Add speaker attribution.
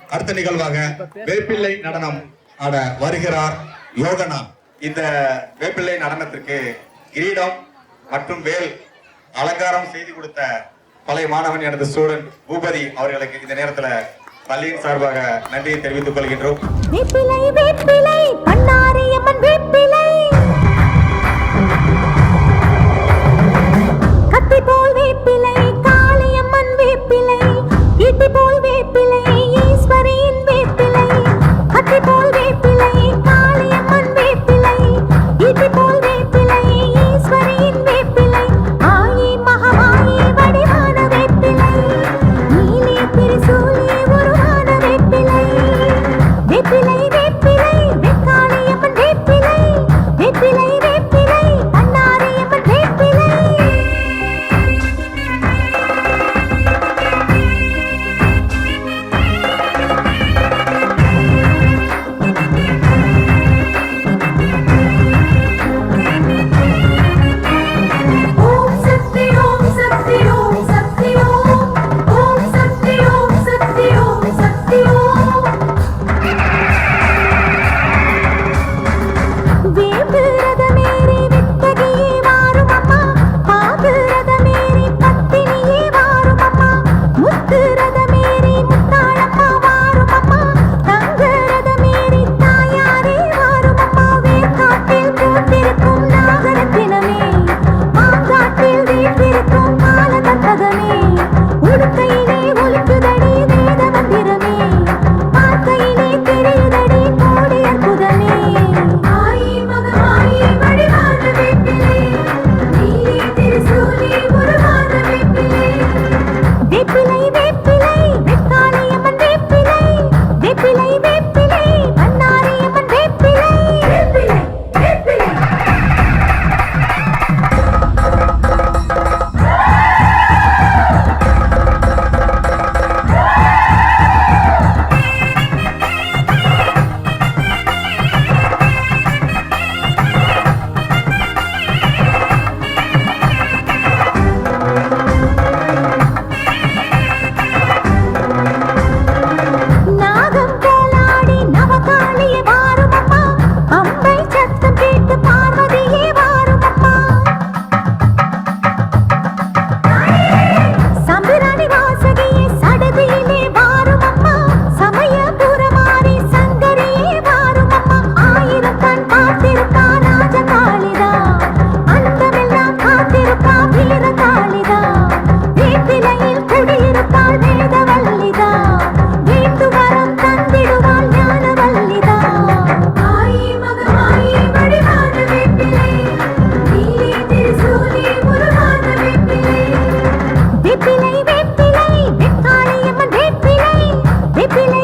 Speaker 1: அடுத்த நிகழ்வாக வேப்பிள்ளை நடனம் ஆட வருகிறார் யோகனா. இந்த வேப்பிள்ளை நடனத்திற்கு கிரீடம் மற்றும் வேல் அலங்காரம் செய்து கொடுத்த பழைய மாணவன் எனது ஸ்டூடெண்ட் பூபதி அவர்களுக்கு இந்த நேரத்தில் பள்ளியின் சார்பாக நன்றியை தெரிவித்துக் கொள்கின்றோம்.
Speaker 2: வேப்பிலை வேப்பிலை பண்ணாரியம்மன் வேப்பிலை கத்தி போல் வேப்பிலை காளியம்மன் வேப்பிலை ஈட்டி போல் வேப்பிலை ஈஸ்வரியின் வேப்பிலை கத்தி போல் வேப்பிலை காளியம்மன் வேப்பிலை ஈட்டி போல் வேப்பிலை ஈஸ்வரியின் வேப்பிலை ஆயி மகமாயி வடிவான வேப்பிலை நீலி திரிசூலி உருவான வேப்பிலை வேப்பிலை வேப்பிலை வெக்காளியம்மன் வேப்பிலை வேப்பிலை வேப்பிலை பண்ணாரியம்மன் வேப்பிலை. ஓம் சக்தி ஓம் சக்தி ஓம் சக்தி ஓம் ஓம் சக்தி ஓம் சக்தி ஓம் சக்தி ஓம். வேம்பு ரதமேறி வித்தகியே வாரும் அம்மா பாகு ரதமேறி பத்தினியே வாரும் அம்மா முத்து ரதமேறி முத்தாளம்மா வாரும் அம்மா தங்க ரதமேறி தாயாரே வாரும் அம்மா வேற்காட்டில் பூத்திருக்கும் நாகரத்தினமே மாங்காட்டில் வீற்றிருக்கும் காலகண்டகமே உடுக்கையிலே ஒலிக்குதடி வேத மந்திரமே பார்க்கையிலே தெரியுதடி கோடி அற்புதமே ஆயி மகமாயி வடிவான வேப்பிலை நீலி திரிசூலி உருவான வேப்பிலை வேப்பிலை வேப்பிலை வெக்காளியம்மன் வேப்பிலை வேப்பிலை வேப்பிலை பண்ணாரியம்மன் வேப்பிலை வேப்பிலை வேப்பிலை. நாகம் போலாடி நவகாளியே வாரும் அம்மா அம்பை சத்தம் கேட்டு பார்வதியே வாரும் அம்மா சம்பிராணி வாசகியே சடதியிலே வாரும் அம்மா சமயபுரமாரி சங்கரியே வாரும் அம்மா ஆயிரம் கண் பார்த்திருக்கா ராஜகாளிதா அந்தமெல்லாம் காத்திருக்கா வீரகாளிதா வேப்பிலையில் குடியிருப்பாள் வேதவல்லிதா வேண்டு வரம் தந்திடுவாள் ஞானவல்லிதா ஆயி மகமாயி வடிவான வேப்பிலை நீலி திரிசூலி உருவான வேப்பிலை வேப்பிலை வேப்பிலை வெக்காளியம்மன் வேப்பிலை வேப்பிலை